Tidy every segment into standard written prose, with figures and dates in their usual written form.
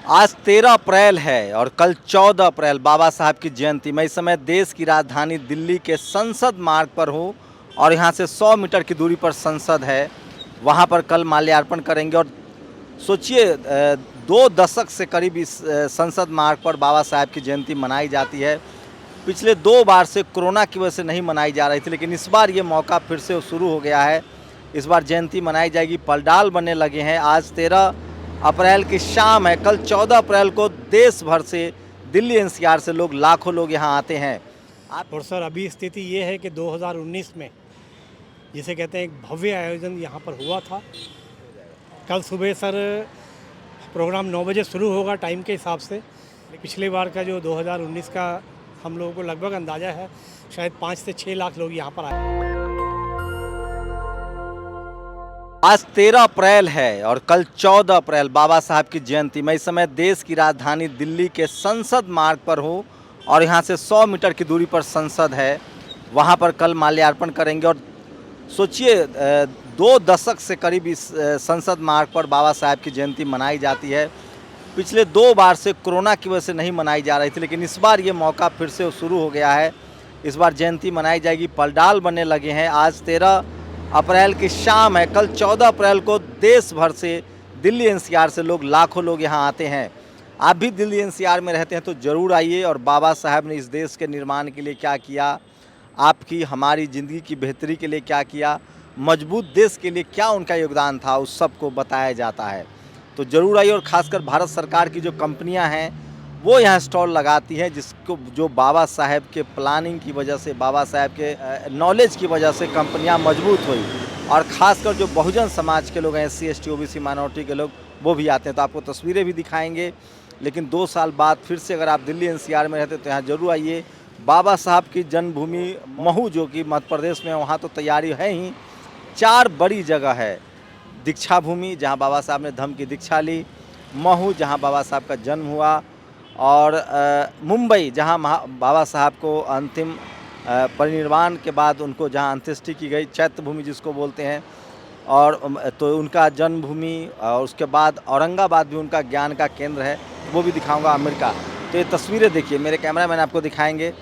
आज 13 अप्रैल है और कल 14 अप्रैल बाबा साहब की जयंती। मैं इस समय देश की राजधानी दिल्ली के संसद मार्ग पर हूँ और यहाँ से 100 मीटर की दूरी पर संसद है। वहाँ पर कल माल्यार्पण करेंगे और सोचिए 2 दशक से करीब इस संसद मार्ग पर बाबा साहब की जयंती मनाई जाती है। पिछले 2 बार से कोरोना की वजह से नहीं मनाई जा रही थी, लेकिन इस बार ये मौका फिर से शुरू हो गया है। इस बार जयंती मनाई जाएगी, पंडाल बनने लगे हैं। आज 13 अप्रैल की शाम है, कल 14 अप्रैल को देश भर से, दिल्ली एनसीआर से लोग, लाखों लोग यहाँ आते हैं। और सर अभी स्थिति ये है कि 2019 में जिसे कहते हैं एक भव्य आयोजन यहाँ पर हुआ था। कल सुबह सर प्रोग्राम 9 बजे शुरू होगा टाइम के हिसाब से। पिछले बार का जो 2019 का हम लोगों को लगभग अंदाज़ा है शायद 5 से 6 लाख लोग यहाँ पर आए। आज 13 अप्रैल है और कल 14 अप्रैल बाबा साहब की जयंती। मैं इस समय देश की राजधानी दिल्ली के संसद मार्ग पर हूँ और यहाँ से 100 मीटर की दूरी पर संसद है। वहाँ पर कल माल्यार्पण करेंगे और सोचिए 2 दशक से करीब इस संसद मार्ग पर बाबा साहब की जयंती मनाई जाती है। पिछले 2 बार से कोरोना की वजह से नहीं मनाई जा रही थी, लेकिन इस बार ये मौका फिर से शुरू हो गया है। इस बार जयंती मनाई जाएगी, पंडाल बनने लगे हैं। आज 13 अप्रैल की शाम है, कल 14 अप्रैल को देश भर से, दिल्ली एनसीआर से लोग, लाखों लोग यहाँ आते हैं। आप भी दिल्ली एनसीआर में रहते हैं तो ज़रूर आइए और बाबा साहब ने इस देश के निर्माण के लिए क्या किया, आपकी हमारी ज़िंदगी की बेहतरी के लिए क्या किया, मजबूत देश के लिए क्या उनका योगदान था, उस सब को बताया जाता है। तो ज़रूर आइए और ख़ासकर भारत सरकार की जो कंपनियां हैं वो यहाँ स्टॉल लगाती हैं, जिसको जो बाबा साहब के प्लानिंग की वजह से, बाबा साहब के नॉलेज की वजह से कंपनियां मजबूत हुई। और ख़ासकर जो बहुजन समाज के लोग हैं, SC ST OBC माइनॉरिटी के लोग, वो भी आते हैं। तो आपको तस्वीरें भी दिखाएंगे। लेकिन 2 साल बाद फिर से अगर आप दिल्ली NCR में रहते तो यहाँ ज़रूर आइए। बाबा साहब की जन्मभूमि महू जो कि मध्य प्रदेश में है, वहाँ तो तैयारी है ही। 4 बड़ी जगह है। दीक्षा भूमि जहाँ बाबा साहब ने धम्म की दीक्षा ली, महू जहाँ बाबा साहब का जन्म हुआ, और मुंबई जहाँ बाबा साहब को अंतिम परिनिर्वाण के बाद उनको जहाँ अंत्येष्टि की गई, चैत्य भूमि जिसको बोलते हैं, और तो उनका जन्मभूमि। और उसके बाद औरंगाबाद भी उनका ज्ञान का केंद्र है, वो भी दिखाऊंगा, अमेरिका। तो ये तस्वीरें देखिए, मेरे कैमरामैन आपको दिखाएंगे।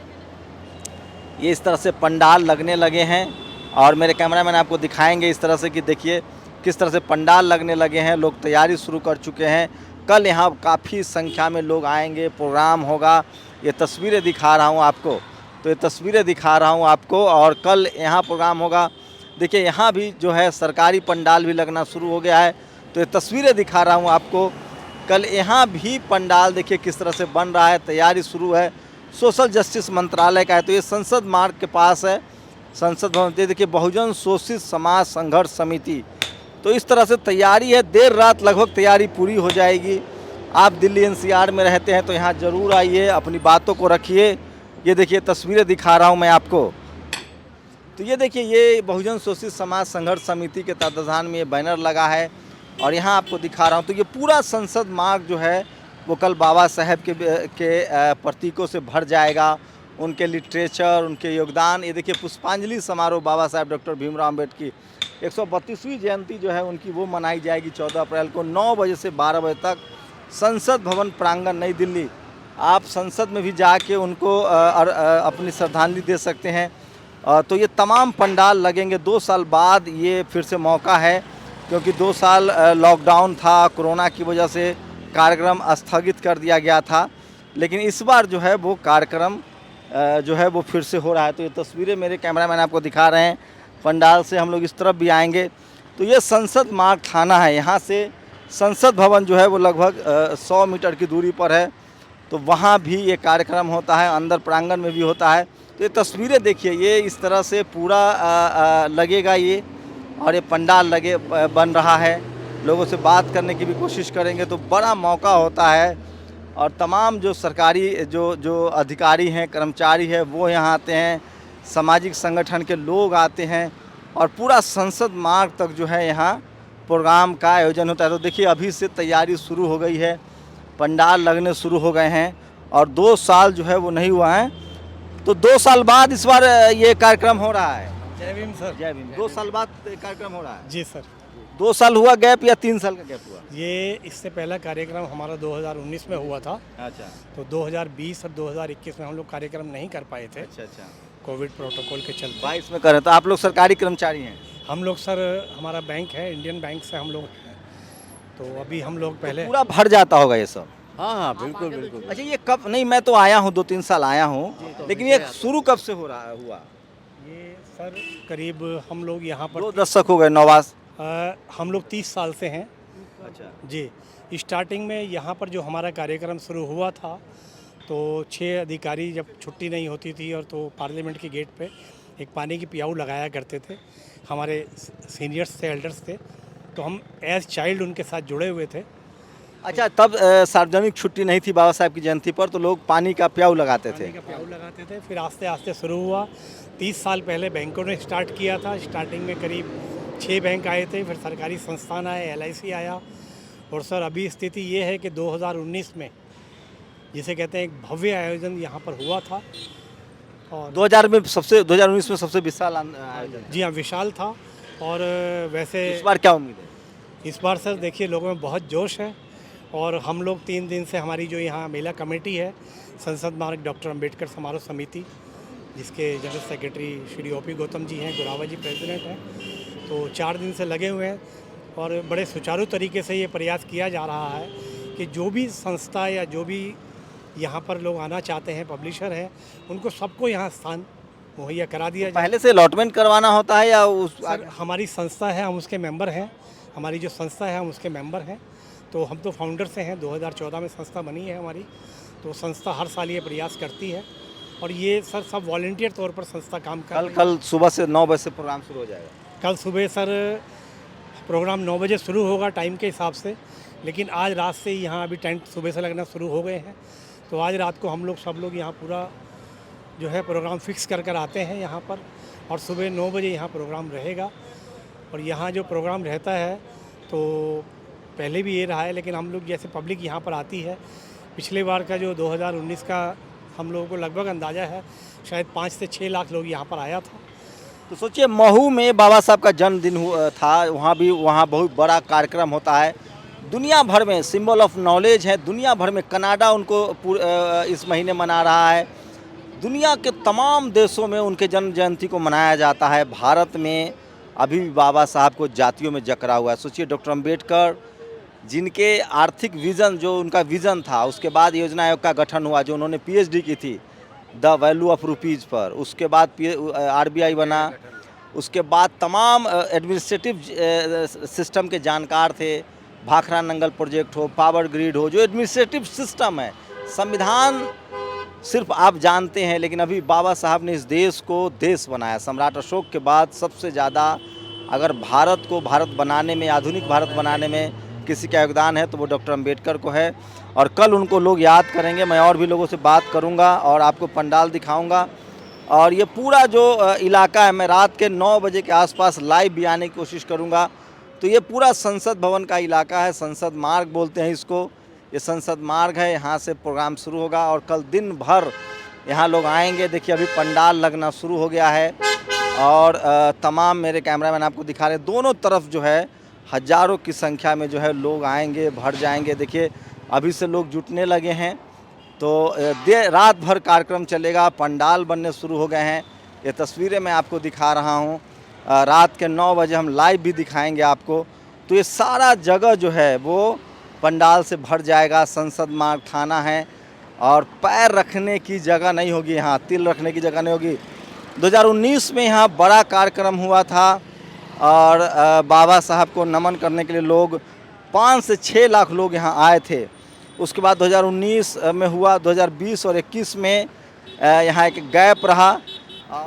ये इस तरह से पंडाल लगने लगे हैं और मेरे कैमरामैन आपको दिखाएंगे इस तरह से कि देखिए किस तरह से पंडाल लगने लगे हैं। लोग तैयारी शुरू कर चुके हैं। कल यहाँ काफ़ी संख्या में लोग आएंगे, प्रोग्राम होगा। ये तस्वीरें दिखा रहा हूँ आपको, तो ये तस्वीरें दिखा रहा हूँ आपको। और कल यहाँ प्रोग्राम होगा। देखिए यहाँ भी जो है सरकारी पंडाल भी लगना शुरू हो गया है। तो ये तस्वीरें दिखा रहा हूँ आपको। कल यहाँ भी पंडाल देखिए किस तरह से बन रहा है, तैयारी शुरू है। सोशल जस्टिस मंत्रालय का है। तो ये संसद मार्ग के पास है संसद भवन। देखिए बहुजन शोषित समाज संघर्ष समिति। तो इस तरह से तैयारी है, देर रात लगभग तैयारी पूरी हो जाएगी। आप दिल्ली NCR में रहते हैं तो यहाँ ज़रूर आइए, अपनी बातों को रखिए। ये देखिए तस्वीरें दिखा रहा हूँ मैं आपको। तो ये देखिए, ये बहुजन शोषित समाज संघर्ष समिति के तत्वाधान में ये बैनर लगा है और यहाँ आपको दिखा रहा हूँ। तो ये पूरा संसद मार्ग जो है वो कल बाबा साहब के प्रतीकों से भर जाएगा, उनके लिटरेचर, उनके योगदान। ये देखिए पुष्पांजलि समारोह बाबा साहब डॉक्टर भीमराव अम्बेडकर की 132वीं जयंती जो है उनकी, वो मनाई जाएगी 14 अप्रैल को 9 बजे से 12 बजे तक, संसद भवन प्रांगण नई दिल्ली। आप संसद में भी जाके उनको अपनी श्रद्धांजलि दे सकते हैं। तो ये तमाम पंडाल लगेंगे। 2 साल बाद ये फिर से मौका है, क्योंकि 2 साल लॉकडाउन था, कोरोना की वजह से कार्यक्रम स्थगित कर दिया गया था। लेकिन इस बार जो है वो कार्यक्रम जो है वो फिर से हो रहा है। तो ये तस्वीरें मेरे कैमरामैन आपको दिखा रहे हैं। पंडाल से हम लोग इस तरफ भी आएंगे। तो ये संसद मार्ग थाना है, यहाँ से संसद भवन जो है वो लगभग 100 मीटर की दूरी पर है। तो वहाँ भी ये कार्यक्रम होता है, अंदर प्रांगण में भी होता है। तो ये तस्वीरें देखिए, ये इस तरह से पूरा लगेगा ये, और ये पंडाल बन रहा है। लोगों से बात करने की भी कोशिश करेंगे तो बड़ा मौका होता है। और तमाम जो सरकारी जो अधिकारी हैं, कर्मचारी हैं, वो यहाँ आते हैं, सामाजिक संगठन के लोग आते हैं, और पूरा संसद मार्ग तक जो है यहाँ प्रोग्राम का आयोजन होता है। तो देखिए अभी से तैयारी शुरू हो गई है, पंडाल लगने शुरू हो गए हैं। और 2 साल जो है वो नहीं हुआ है, तो 2 साल बाद इस बार ये कार्यक्रम हो रहा है। जय भीम सर। जय भीम। 2 साल बाद कार्यक्रम हो रहा है। जी सर। 2 साल हुआ गैप या 3 साल का गैप हुआ? ये इससे पहला कार्यक्रम हमारा 2019 में हुआ था, अच्छा तो 2020 और 2021 में हम लोग कार्यक्रम नहीं कर पाए थे अच्छा अच्छा। कोविड प्रोटोकॉल के चलते। 22 में कर रहे, तो आप लोग सरकारी कर्मचारी हैं? हम लोग सर, हमारा बैंक है, इंडियन बैंक से हम लोग हैं, तो अभी हम लोग पहले पूरा भर जाता होगा ये सब? हाँ हाँ बिल्कुल बिल्कुल। अच्छा, ये कब, नहीं मैं तो आया हूँ 2-3 साल आया हूँ, लेकिन ये शुरू कब से हो रहा हुआ? ये सर करीब हम लोग यहाँ पर 2 दशक हो गए, नवास। हम लोग 30 साल से हैं अच्छा जी। स्टार्टिंग में यहाँ पर जो हमारा कार्यक्रम शुरू हुआ था, तो 6 अधिकारी जब छुट्टी नहीं होती थी और तो पार्लियामेंट के गेट पे एक पानी की पियाऊ लगाया करते थे, हमारे सीनियर्स थे, एल्डर्स थे, तो हम एज चाइल्ड उनके साथ जुड़े हुए थे। अच्छा, तब सार्वजनिक छुट्टी नहीं थी बाबा साहब की जयंती पर, तो लोग पानी का प्याऊ लगाते थे। पानी का पियाऊ लगाते थे, फिर आस्ते आस्ते शुरू हुआ। 30 साल पहले बैंकों ने स्टार्ट किया था। स्टार्टिंग में करीब 6 बैंक आए थे, फिर सरकारी संस्थान आए, LIC आया, और सर अभी स्थिति ये है कि 2019 में, जिसे कहते हैं एक भव्य आयोजन यहाँ पर हुआ था, और 2019 में सबसे विशाल आयोजन। जी हाँ, विशाल था। और वैसे इस बार क्या उम्मीद है? इस बार सर देखिए, लोगों में बहुत जोश है, और हम लोग 3 दिन से हमारी जो यहाँ मेला कमेटी है, संसद मार्ग डॉक्टर अंबेडकर समारोह समिति, जिसके general secretary Shri OP Gautam ji हैं, गुरावा जी प्रेसिडेंट हैं, तो 4 दिन से लगे हुए हैं, और बड़े सुचारू तरीके से ये प्रयास किया जा रहा है कि जो भी संस्था या जो भी यहाँ पर लोग आना चाहते हैं, पब्लिशर हैं, उनको सबको यहाँ स्थान मुहैया करा दिया जाए। पहले से अलॉटमेंट करवाना होता है या उस सर हमारी संस्था है, हम उसके मेंबर हैं। हमारी जो संस्था है, हम उसके मेंबर हैं। तो हम तो फाउंडर से हैं, 2014 में संस्था बनी है हमारी। तो संस्था हर साल ये प्रयास करती है, और ये सर सब वॉलंटियर तौर पर संस्था काम कर रही है। कल सुबह से 9 बजे से प्रोग्राम शुरू हो जाएगा? कल सुबह सर प्रोग्राम 9 बजे शुरू होगा टाइम के हिसाब से, लेकिन आज रात से ही यहाँ अभी टेंट सुबह से लगना शुरू हो गए हैं। तो आज रात को हम लोग सब लोग यहाँ पूरा जो है प्रोग्राम फिक्स कर आते हैं यहाँ पर, और सुबह 9 बजे यहाँ प्रोग्राम रहेगा। और यहाँ जो प्रोग्राम रहता है, तो पहले भी ये रहा है, लेकिन हम लोग जैसे पब्लिक यहाँ पर आती है, पिछले बार का जो 2019 का हम लोगों को लगभग अंदाज़ा है, शायद 5 से 6 लाख लोग यहाँ पर आया था। तो सोचिए, महू में बाबा साहब का जन्मदिन था, वहाँ बहुत बड़ा कार्यक्रम होता है, दुनिया भर में सिंबल ऑफ नॉलेज है, दुनिया भर में, कनाडा उनको इस महीने मना रहा है, दुनिया के तमाम देशों में उनके जन्म जयंती को मनाया जाता है। भारत में अभी भी बाबा साहब को जातियों में जकड़ा हुआ है। सोचिए, डॉक्टर अंबेडकर जिनके आर्थिक विज़न, जो उनका विज़न था, उसके बाद योजना आयोग का गठन हुआ, जो उन्होंने PhD की थी द वैल्यू ऑफ रुपीज़ पर, उसके बाद RBI बना, उसके बाद तमाम एडमिनिस्ट्रेटिव सिस्टम के जानकार थे, भाखड़ा नंगल प्रोजेक्ट हो, पावर ग्रिड हो, जो एडमिनिस्ट्रेटिव सिस्टम है, संविधान सिर्फ आप जानते हैं, लेकिन अभी बाबा साहब ने इस देश को देश बनाया। सम्राट अशोक के बाद सबसे ज़्यादा अगर भारत को भारत बनाने में, आधुनिक भारत बनाने में किसी का योगदान है, तो वो डॉक्टर अंबेडकर को है, और कल उनको लोग याद करेंगे। मैं और भी लोगों से बात करूंगा और आपको पंडाल दिखाऊंगा, और ये पूरा जो इलाका है, मैं रात के 9 बजे के आसपास लाइव भी आने की कोशिश करूंगा। तो ये पूरा संसद भवन का इलाका है, संसद मार्ग बोलते हैं इसको, ये संसद मार्ग है, यहाँ से प्रोग्राम शुरू होगा, और कल दिन भर यहाँ लोग आएंगे। देखिए, अभी पंडाल लगना शुरू हो गया है, और तमाम मेरे कैमरामैन आपको दिखा रहे हैं, दोनों तरफ जो है हज़ारों की संख्या में जो है लोग आएंगे, भर जाएंगे। देखिए, अभी से लोग जुटने लगे हैं, तो रात भर कार्यक्रम चलेगा, पंडाल बनने शुरू हो गए हैं। ये तस्वीरें मैं आपको दिखा रहा हूँ, रात के 9 बजे हम लाइव भी दिखाएंगे आपको। तो ये सारा जगह जो है वो पंडाल से भर जाएगा। संसद मार्ग थाना है, और पैर रखने की जगह नहीं होगी, यहाँ तिल रखने की जगह नहीं होगी। 2019 में यहाँ बड़ा कार्यक्रम हुआ था, और बाबा साहब को नमन करने के लिए लोग 5 से 6 लाख लोग यहाँ आए थे। उसके बाद 2019 में हुआ, 2020 और 21 में यहाँ एक गैप रहा।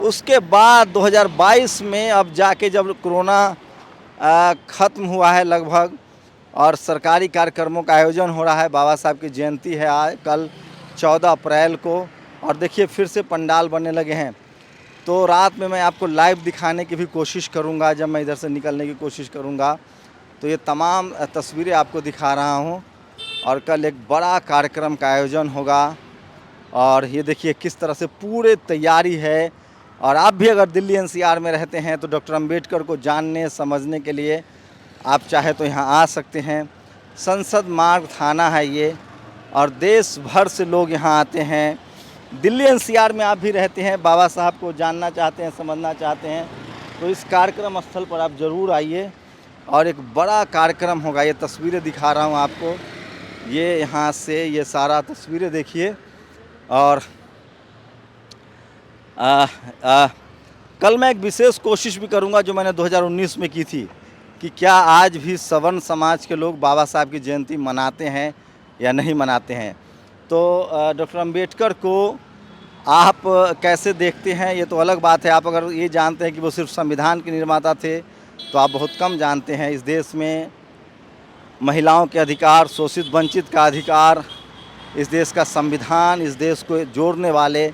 उसके बाद 2022 में अब जाके जब कोरोना ख़त्म हुआ है लगभग, और सरकारी कार्यक्रमों का आयोजन हो रहा है। बाबा साहब की जयंती है आज, कल 14 अप्रैल को, और देखिए फिर से पंडाल बनने लगे हैं। तो रात में मैं आपको लाइव दिखाने की भी कोशिश करूंगा, जब मैं इधर से निकलने की कोशिश करूंगा। तो ये तमाम तस्वीरें आपको दिखा रहा हूं, और कल एक बड़ा कार्यक्रम का आयोजन होगा, और ये देखिए किस तरह से पूरे तैयारी है। और आप भी अगर दिल्ली NCR में रहते हैं, तो डॉक्टर अंबेडकर को जानने समझने के लिए आप चाहे तो यहाँ आ सकते हैं। संसद मार्ग थाना है ये, और देश भर से लोग यहाँ आते हैं। दिल्ली एनसीआर में आप भी रहते हैं, बाबा साहब को जानना चाहते हैं, समझना चाहते हैं, तो इस कार्यक्रम स्थल पर आप ज़रूर आइए। और एक बड़ा कार्यक्रम होगा, ये तस्वीरें दिखा रहा हूँ आपको, ये यहाँ से ये सारा तस्वीरें देखिए। और कल मैं एक विशेष कोशिश भी करूँगा जो मैंने 2019 में की थी, कि क्या आज भी सवर्ण समाज के लोग बाबा साहब की जयंती मनाते हैं या नहीं मनाते हैं। तो डॉक्टर अंबेडकर को आप कैसे देखते हैं ये तो अलग बात है। आप अगर ये जानते हैं कि वो सिर्फ संविधान के निर्माता थे तो आप बहुत कम जानते हैं। इस देश में महिलाओं के अधिकार, शोषित वंचित का अधिकार, इस देश का संविधान, इस देश को जोड़ने वाले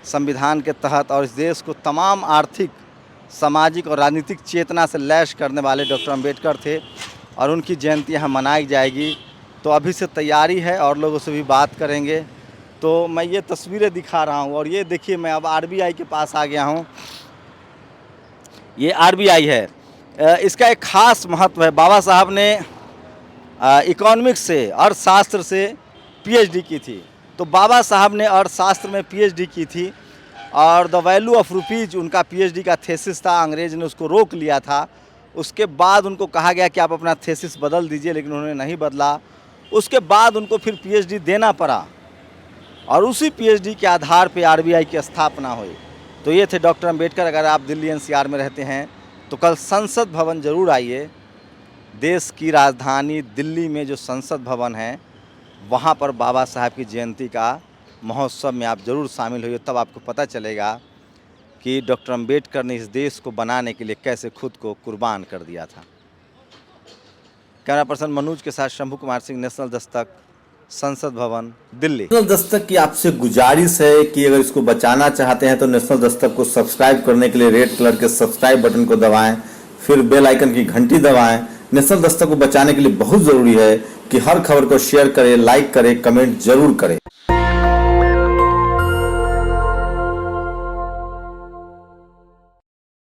संविधान के तहत, और इस देश को तमाम आर्थिक, सामाजिक और राजनीतिक चेतना से लैस करने वाले डॉक्टर अंबेडकर थे, और उनकी जयंती यहाँ मनाई जाएगी। तो अभी से तैयारी है और लोगों से भी बात करेंगे। तो मैं ये तस्वीरें दिखा रहा हूँ, और ये देखिए मैं अब आरबीआई के पास आ गया हूँ। ये आरबीआई है, इसका एक ख़ास महत्व है। बाबा साहब ने इकोनॉमिक्स से, अर्थशास्त्र से पीएचडी की थी। तो बाबा साहब ने अर्थशास्त्र में पीएचडी की थी, और द वैल्यू ऑफ रुपीज़ उनका पीएचडी का थेसिस था। अंग्रेज़ ने उसको रोक लिया था। उसके बाद उनको कहा गया कि आप अपना थेसिस बदल दीजिए, लेकिन उन्होंने नहीं बदला। उसके बाद उनको फिर पीएचडी देना पड़ा, और उसी पीएचडी के आधार पे आरबीआई की स्थापना हुई। तो ये थे डॉक्टर अंबेडकर। अगर आप दिल्ली एनसीआर में रहते हैं तो कल संसद भवन ज़रूर आइए। देश की राजधानी दिल्ली में जो संसद भवन है, वहाँ पर बाबा साहब की जयंती का महोत्सव में आप ज़रूर शामिल होइए। तब आपको पता चलेगा कि डॉक्टर अंबेडकर ने इस देश को बनाने के लिए कैसे खुद को कुर्बान कर दिया था। कैमरा पर्सन मनोज के साथ शंभू कुमार सिंह, नेशनल दस्तक, संसद भवन, दिल्ली। नेशनल दस्तक की आपसे गुजारिश है कि अगर इसको बचाना चाहते हैं तो नेशनल दस्तक को सब्सक्राइब करने के लिए रेड कलर के सब्सक्राइब बटन को दबाएं, फिर बेल आइकन की घंटी दबाएं। नेशनल दस्तक को बचाने के लिए बहुत ज़रूरी है कि हर खबर को शेयर करें, लाइक करें, कमेंट जरूर करें।